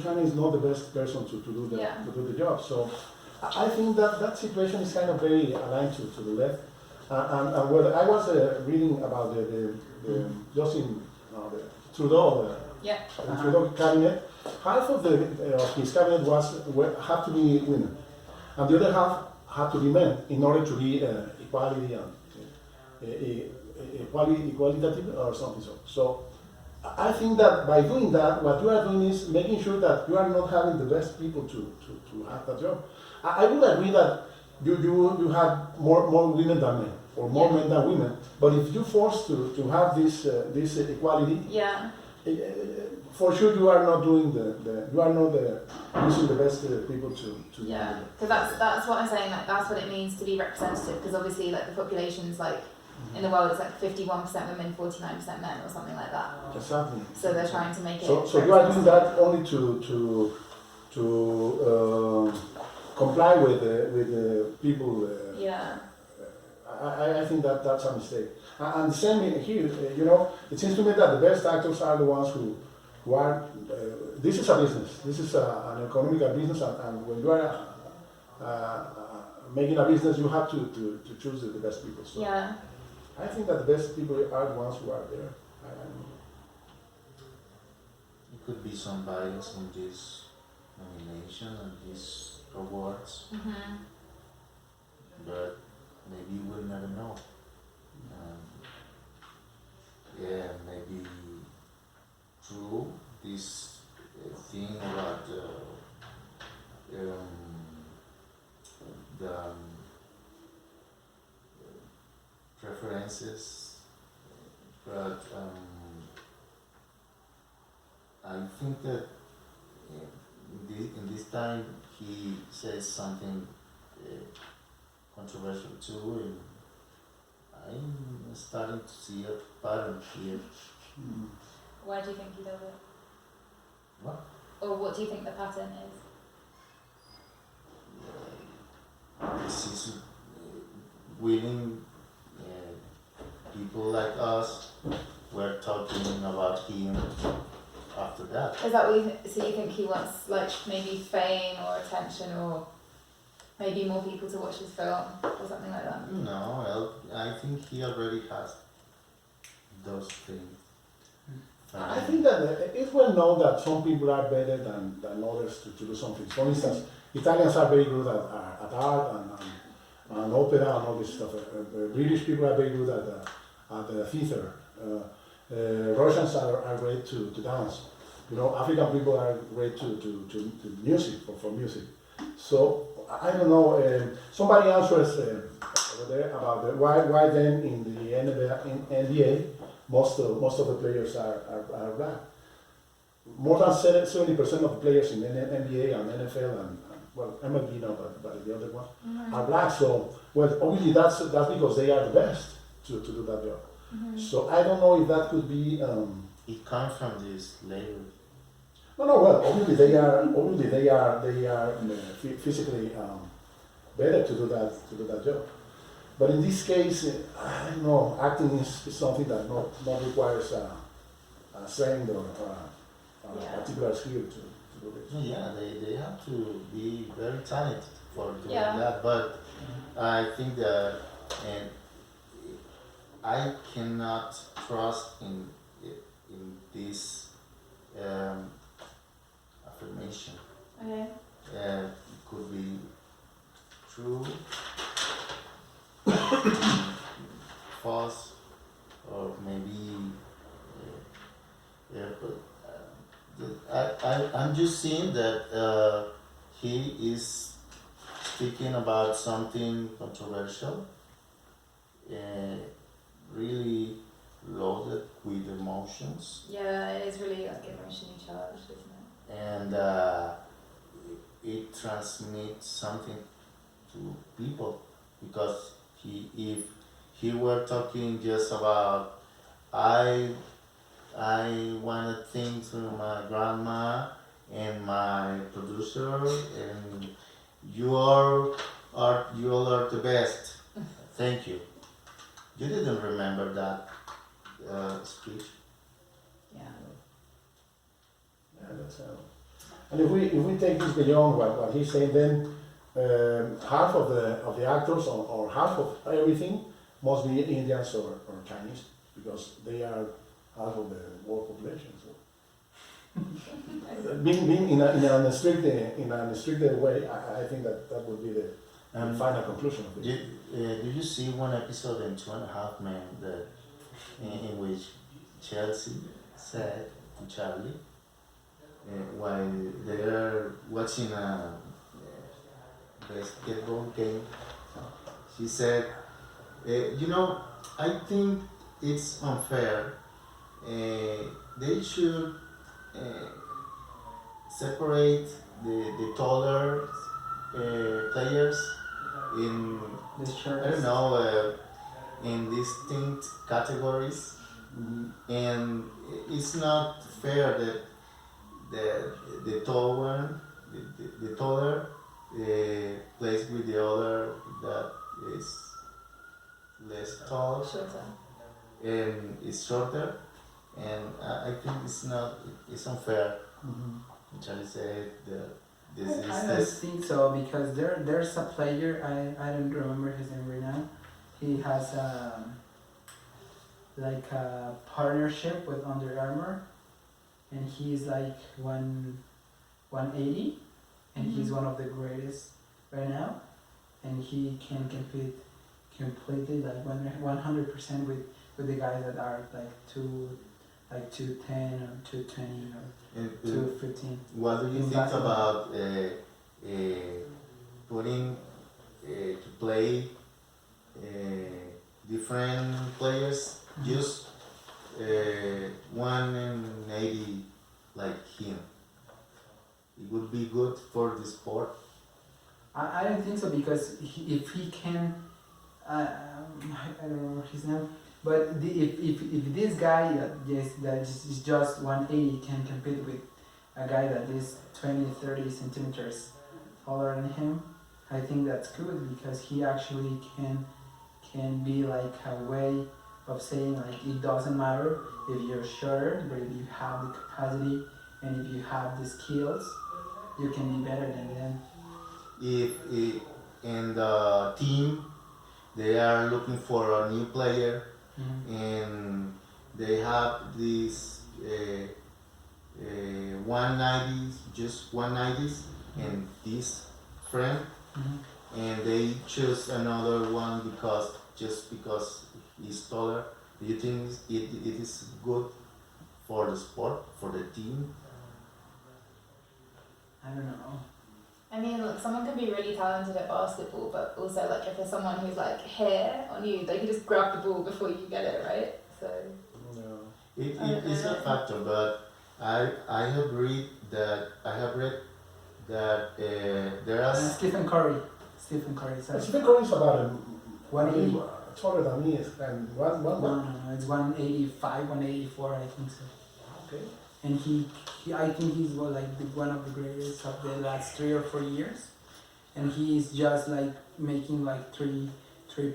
China is not the best person to do Yeah. to do the job. So I think that situation is kind of very aligned to the left. And what I was reading about the Justin the Trudeau, Yeah. the Trudeau cabinet, half of his cabinet had to be women, and the other half had to be men in order to be equality and equalitative or something. So I think that by doing that, what you are doing is making sure that you are not having the best people to have that job. I would agree that you have more women than men, or more men than women, but if you force to have this equality, Yeah. for sure you are not doing you are not using the best people to Yeah, do because that's what I'm saying. Like that's what it means to be representative. Because obviously, like the population's like in the world, it's like 51% women, 49% men, or something like that. it. Exactly. So they're trying to make it. So you are doing that only to comply with the people. Yeah. I think that's a mistake. And the same here, it seems to me that the best actors are the ones who are. This is a business. This is an economical business, and when you are making a business, you have to choose the best people. So Yeah. I think that the best people are the ones who are there. It could be some bias in this nomination and these awards, Mhm. but maybe we'll never know. Yeah, maybe true this thing about the preferences, but I think that in this time he says something controversial too, and I'm starting to see a pattern here. Why do you think he does it? What? Or what do you think the pattern is? This is winning people like us. We're talking about him after that. Is that what so you think he wants like maybe fame or attention or maybe more people to watch his film or something like that? No, well, I think he already has those things. I think that it's well known that some people are better than others to do something. For instance, Italians are very good at art and opera and all this stuff. British people are very good at theater. Russians are great to dance. African people are great to music, for music. So I don't know. Somebody answers over there about why then in the NBA most of the players are black. More than 70% of the players in the NBA and NFL and well MLB no, but the other ones are black. So well obviously that's because they are the best to do that job. So I don't know if that could be. It comes from this label. No. Well, obviously they are physically better to do that job. But in this case, I don't know. Acting is something that not requires strength or particular skill to do this. Yeah, they have to be very talented for doing Yeah. that. But I think that and I cannot trust in this affirmation. Okay. It could be true, false, or maybe but I'm just seeing that he is speaking about something controversial, really loaded with emotions, Yeah, it is really like emotionally charged, isn't it? and it transmits something to people because if he were talking just about I want to thank to my grandma and my producer and you all are the best. Thank you. You didn't remember that speech. Yeah. Yeah, that's And if we take this beyond what he's saying, then half of the actors or half of everything must be Indians or Chinese because they are half of the world population. So being in a strict way, I think that would be the final conclusion of it. Did you see one episode in 2.5 Men that in which Chelsea said to Charlie while they are watching a basketball game, she said, "You know, I think it's unfair. They should separate the taller players in I don't know in distinct categories, and it's not fair that the tall one, the taller, plays with the other that is less tall Shorter. and is shorter, and I think it's unfair." Charlie said that this I is don't this. think so because there's a player I don't remember his name right now. He has like a partnership with Under Armour, and he's like 180, and he's one of the greatest right now, and he can compete completely like 100% with the guys that are like 210 or 220 or And, 215. what do you In think basketball. about putting to play different players, just 180 like him? It would be good for the sport. I don't think so because if he can, I don't remember his name, but if this guy that is just 180 can compete with a guy that is 20-30 centimeters taller than him, I think that's good because he actually can be like a way of saying like it doesn't matter if you're shorter, but if you have the capacity and if you have the skills, you can be better than them. If in the team they are looking for a new player and they have these 190s, just 190s, and this friend, and they choose another one because he's taller. Do you think it is good for the sport, for the team? I don't know. I mean, look, someone can be really talented at basketball, but also like if there's someone who's like here on you, they can just grab the ball before you get it, right? So It is a factor, but I have read that there are Stephen Curry. Stephen Curry. Sorry. Stephen Curry is about 180. taller than me, and one. No, it's 185, 184, I think so. Okay. And he I think he's one of the greatest of the last 3 or 4 years, and he's just like making like three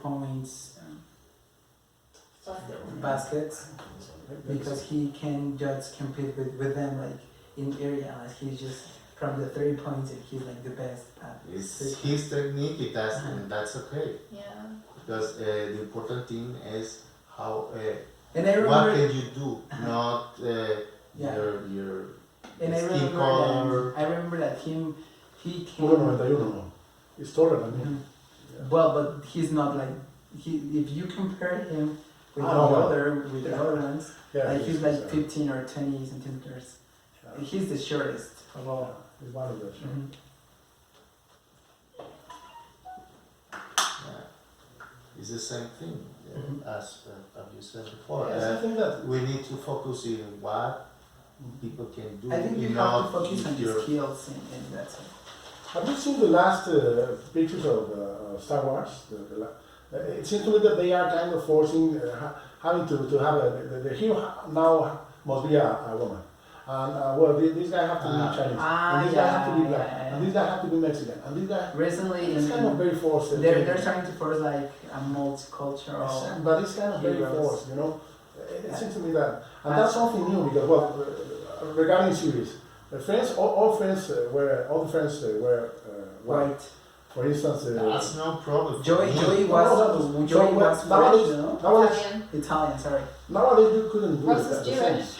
points baskets because he can just compete with them like in area. Like he's just from the 3 points, and he's like the best at it's his technique. And that's okay. yeah. Because the important thing is how And I what remember, can you do, not Yeah. your and I skin color. remember that he can. 191. He's taller than me. Mhm. Well, but he's not like if you compare him with Oh, well. with the other ones, Yeah, like he's like 15 or 20 centimeters. yeah. He's the shortest of all. He's one of those. Mhm. It's the same thing Mhm. as you said before. Yes, I think that. We need to focus in what people can do. I think you have not to focus on the your- skills and that's it. Have you seen the last pictures of Star Wars? It seems to me that they are kind of forcing, having to have the hero now must be a woman. And well, this guy have to be Chinese, and this guy have to be black, and this guy have to be Mexican, and this guy. Recently, It's kind of very forced. they're trying to force like a multicultural. But it's kind of very heroes. forced, you know. It Yeah. seems to me that, and that's something new because well, regarding series, friends, all friends all the friends were white. Right. For instance, That's no problem. for Joey me. Joey So was Joey when- was nowadays- French, no? nowadays, Italian. Italian, sorry. nowadays you couldn't do Ross it is at the Jewish. same.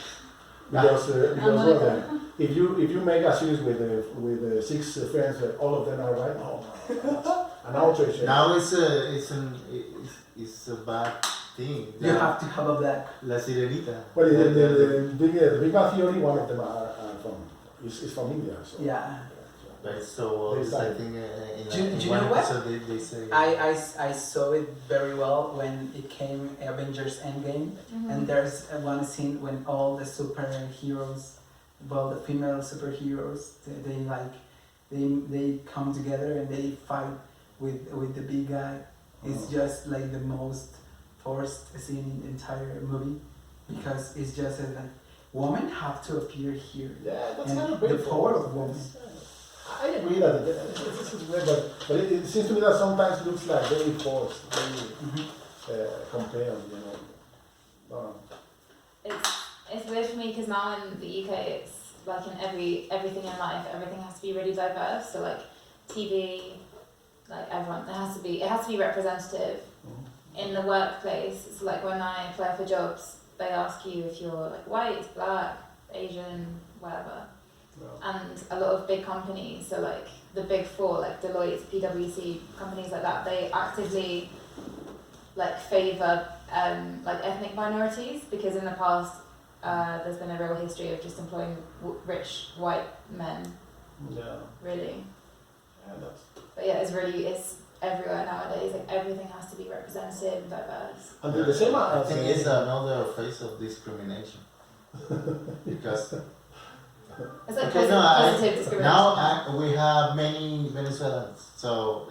Because Monica. well, if you make a series with 6 friends, all of them are white. Oh, an outrage. Now it's a bad thing. You have to have a black. La Sirenita. Well, the Big Bang Theory, one of them are is from India. So. Yeah. But it's so obvious, I think Do you in know one what? episode they say. I saw it very well when it came Avengers Endgame, and there's one scene when all the superheroes, well, the female superheroes, they come together and they fight with the big guy. It's just like the most forced scene in the entire movie, because it's just like women have to appear here. Yeah, that's And kind of the painful. power of women. I agree that this is weird, but it seems to me that sometimes looks like very forced, very compelled, you know. It's weird for me because now in the UK it's like in everything in life, everything has to be really diverse. So like TV, like everyone, it has to be representative. In the workplace, it's like when I apply for jobs, they ask you if you're like white, black, Asian, whatever. And a lot of big companies, so like the big 4, like Deloitte, PwC, companies like that, they actively like favour like ethnic minorities, because in the past there's been a real history of just employing rich white men, Yeah. really. Yeah, that's. But yeah, it's everywhere nowadays. Like everything has to be representative and diverse. And the same. I think it's another face of discrimination. Because It's like Okay, positive discrimination. now we have many Venezuelans, so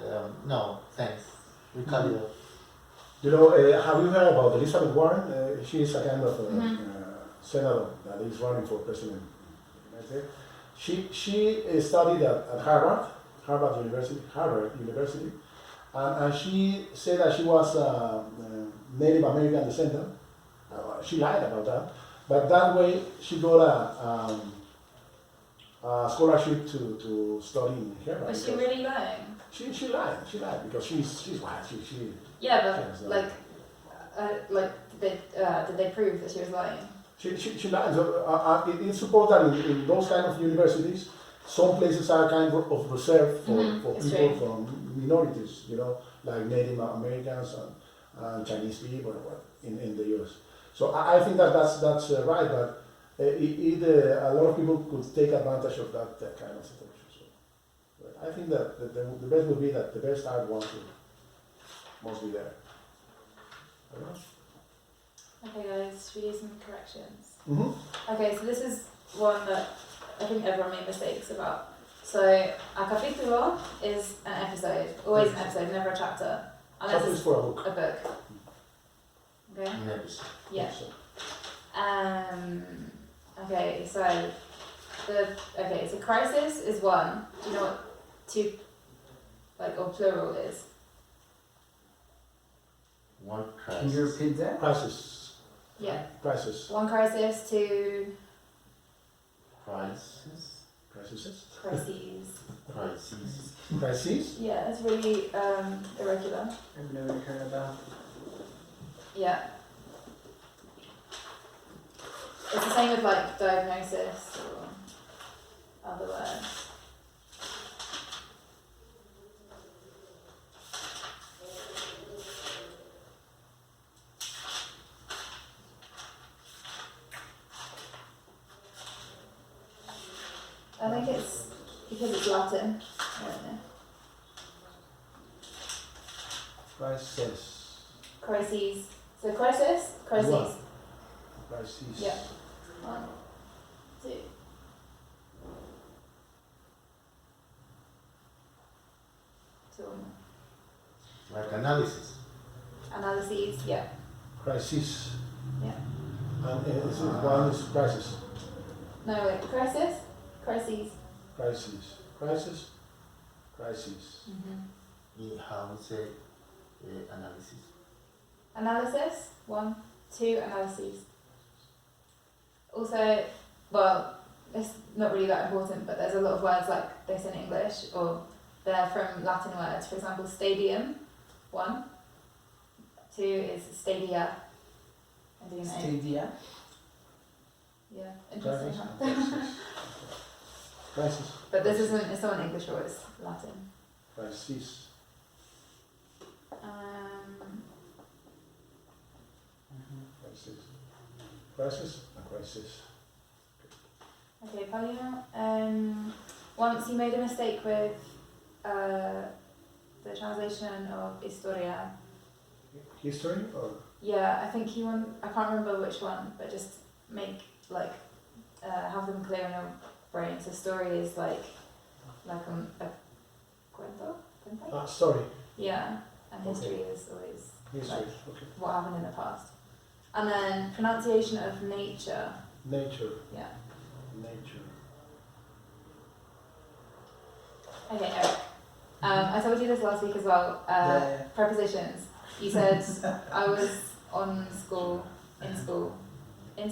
no, thanks. We cut it off. You know, have you heard about Elizabeth Warren? She is a kind of senator that is running for president. She studied at Harvard University, and she said that she was Native American descendant. She lied about that, but that way she got a scholarship to study in Harvard. Was she really lying? She lied because she's white. She Yeah, Yes, but did they prove that she was lying? She lied. So, it's supposed that in those kind of universities, some places are kind of reserved for It's people true. from minorities, you know, like Native Americans and Chinese people in the US. So I think that's right, but a lot of people could take advantage of that kind of situation. So, but I think that the best would be that the best are ones who must be there. I don't know. Okay, guys, should we do some corrections? Mm-hmm. Okay, so this is one that I think everyone made mistakes about. So, a capítulo is an episode, always an episode, never a chapter, unless Chapter is it's for a book. a book. Okay? An episode. Yeah. So, Okay, so crisis is one. Do you know what two, like, or plural is? One Can you crisis. repeat that? crisis. Yeah. Crisis. One crisis, two Crisis. Crises. crises. Crisis. Crises. Yeah, it's really irregular. I've never heard about. Yeah. It's the same with like diagnosis or other words. I think it's because it's Latin. I don't know. Crisis. Crises. So crisis, crises. One. Crises. Yeah. 1, 2. Two more. Like analysis. Analyses, yeah. Crisis. Yeah. And one is crisis. No, wait, crisis, crises. Crisis. Crisis. Crisis. How we say analysis. Analysis, 1, 2 analyses. Also, well, it's not really that important, but there's a lot of words like this in English, or they're from Latin words. For example, stadium, 1. 2 is stadia. I do know. Stadia. Yeah, interesting. Crisis. Huh? Crisis. But this isn't, it's not an English word, it's Latin. Crisis. Crisis. Crisis and crisis. Okay, Paulina, once you made a mistake with the translation of Historia. History or Yeah, I think he I can't remember which one, but just make, like, have them clear in your brain. So story is like a cuento? Cuento? story. Yeah, and history is always History. Okay. what happened in the past. And then pronunciation of nature. Nature. Yeah. Nature. Okay, Eric. I told you this last week as well. Yeah. Prepositions. You said I was in school or at school. You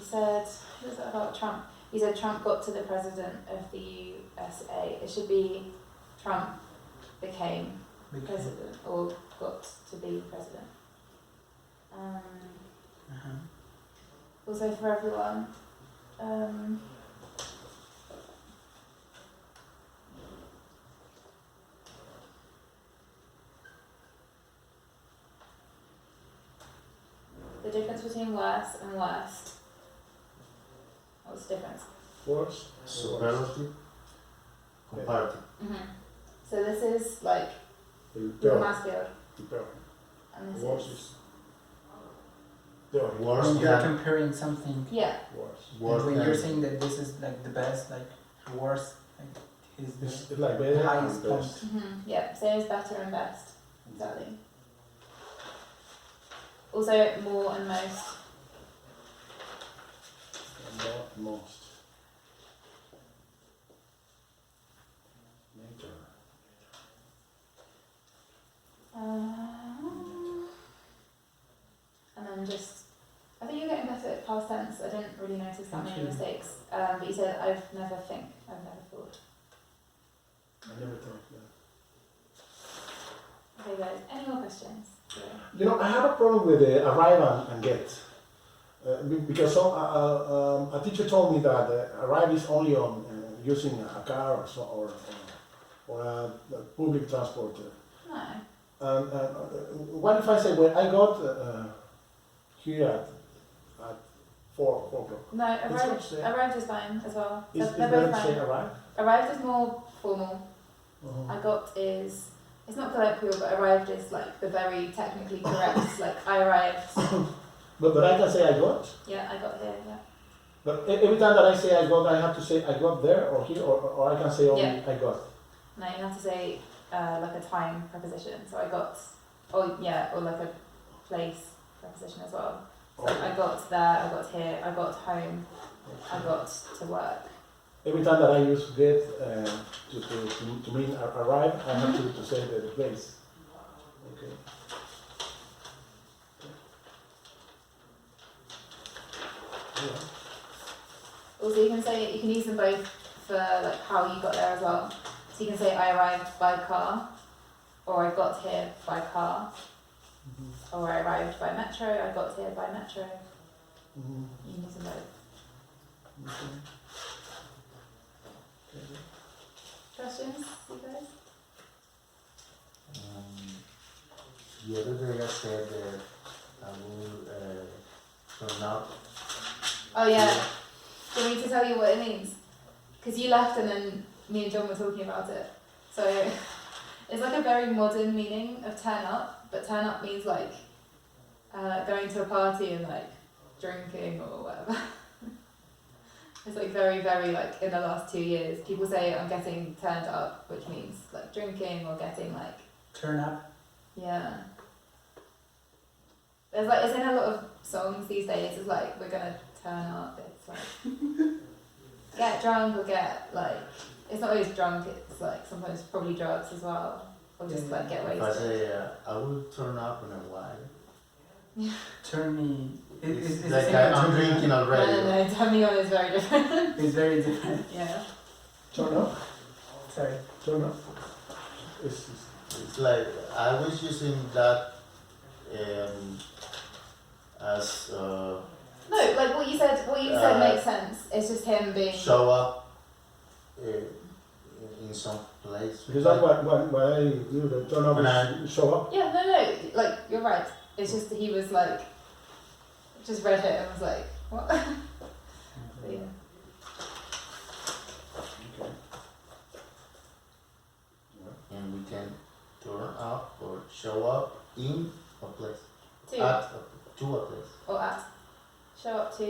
said, what was it about Trump? You said Trump got to the president of the USA. It should be Trump became president or got to be president. Also for everyone. The difference between worse and worst. What's the difference? Worse. Superlative. Comparative. So this is like El the peor. mass field, El peor. and this Worse is is peor. Worse When you're than. comparing something, yeah. Worse. Worse and when than. you're saying that this is like the best, like worst, like is It's the like better highest and best. Yeah. Same as better and best. Exactly. Also more and most. And not most. Nature. And then just, I think you're getting better at past tense. I didn't really notice that Thank many you. mistakes. But you said, I've never thought. I never thought that. Okay guys, any more questions? You know, I have a problem with arrive and get. Because a teacher told me that arrive is only on using a car or or public transport. No. What if I say, well, I got here at 4 o'clock? No, It's arrived, not say- arrived is fine as well. Is They're better both to say fine. arrive? Arrived is more formal. Uh-huh. I got is, it's not colloquial, but arrived is like the very technically correct, like I arrived, But I can say I got. yeah, I got here, yeah. But every time that I say I got, I have to say I got there or here, or I can say only Yeah. I got. No, you have to say like a time preposition. So I got, or yeah, or like a place preposition as well. So I got there, I got here, I got home, I got to work. Every time that I use get to mean arrive, I have to say the place. Okay. Yeah. Also, you can use them both for like how you got there as well. So you can say I arrived by car, or I got here by car, or I arrived by metro, I got here by metro. Mhm. You can use them both. Okay. Okay. Questions, you guys? The other day I said that I will turn up. Oh yeah. Do you want me to tell you what it means? Because you left and then me and John were talking about it. So it's like a very modern meaning of turn up, but turn up means like going to a party and like drinking or whatever. It's like very, very like in the last 2 years, people say I'm getting turned up, which means like drinking or getting like, turn up. yeah. There's like, it's in a lot of songs these days, it's like, we're gonna turn up, it's like, get drunk or get like, it's not always drunk, it's like sometimes probably drugs as well, or just like get If I wasted. say I will turn up in a while. Turn me It's the like same I'm as drinking No, already. no, Damion is very different. It's very different. Yeah. Turn up, Sorry. turn up. It's, It's like I was using that as No, like what you said makes sense. It's just him being. show up in some place. because that's what I do, the turn up When is show up. Yeah, no, like you're right. It's just that he was like, just read it and was like, what? But yeah. Okay. And we can turn up or show up in a place. To To a place. or at. Show up to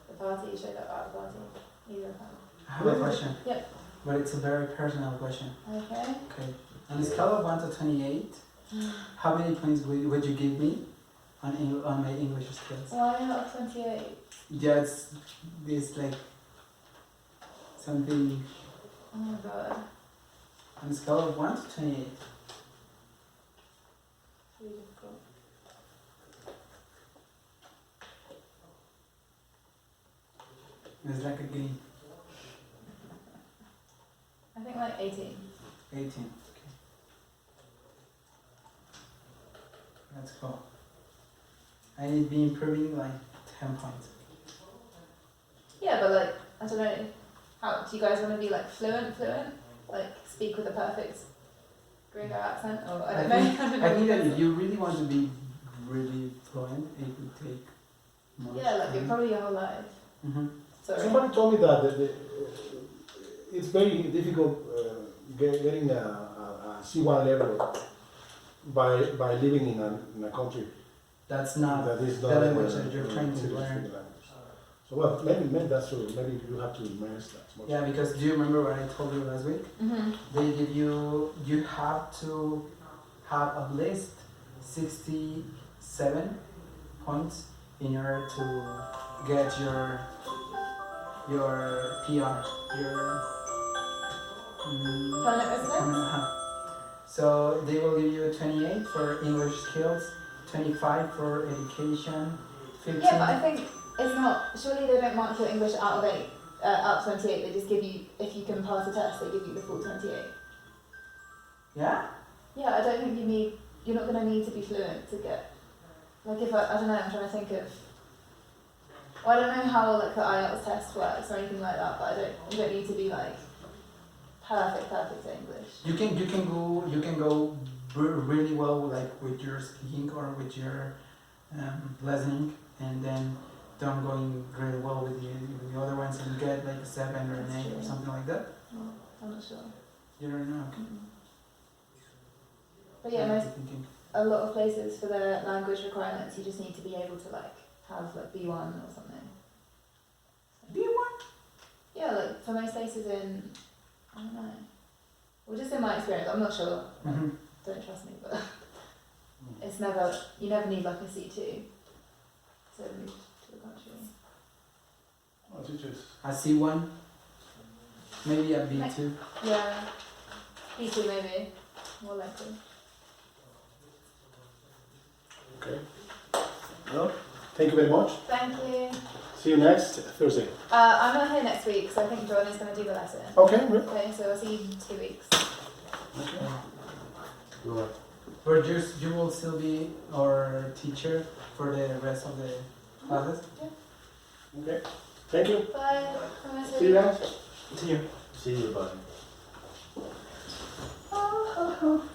the party. Show up at the party. Either of them. I have a question. Yep. But it's a very personal question. Okay. Okay. On a scale of 1 to 28, how many points would you give me on my English skills? Why not 28? Just this like something Oh my god. on a scale of 1 to 28. Really difficult. It's like a game. I think like 18. 18. Okay. Let's go. I need to be improving like 10 points. Yeah, but like, I don't know. How do you guys want to be like fluent? Like speak with a perfect Gringo accent? Or I don't know. I think that if you really want to be really fluent, it would take more Yeah, like time. probably your whole life. Mm-hmm. Sorry. Somebody told me that it's very difficult getting a C1 level by living in a country That's not that is the not language that you're trying to English learn. language. So well, maybe that's true. Maybe you have to manage that. Much. Yeah, because do you remember what I told you last week? Mm-hmm. They give you have to have at least 67 points in order to get your PR, your Permanent residence? So they will give you 28 for English skills, 25 for education, 15. Yeah, but I think it's not. Surely they don't mark your English out of 28. They just give you, if you can pass the test, they give you the full 28. Yeah? Yeah, I don't think you're not going to need to be fluent to get, like if I don't know, I'm trying to think of, well, I don't know how like the IELTS test works or anything like that, but you don't need to be like perfect at English. You can go really well like with your speaking or with your listening, and then don't going really well with the other ones and get like a 7 or an 8 or something like that. Well, I'm not sure. You don't know. But yeah, Thinking. a lot of places for their language requirements, you just need to be able to like have like B1 or something. B1? Yeah, like for most places in, I don't know. Well, just in my experience, I'm not sure. Mm-hmm. Don't trust me, but it's never. You never need like a C2 to move to the country. Oh, teachers. A C1, maybe a B2. Yeah, B2 maybe, more likely. Okay. Well, thank you very much. Thank you. See you next Thursday. I'm not here next week, so I think John is going to do the lesson. Okay. Good. Okay, so I'll see you in 2 weeks. Okay. Good. But you will still be our teacher for the rest of the classes? Okay. Thank you. Bye. Have a nice See you week. guys. See you. See you, buddy. Oh, oh, oh.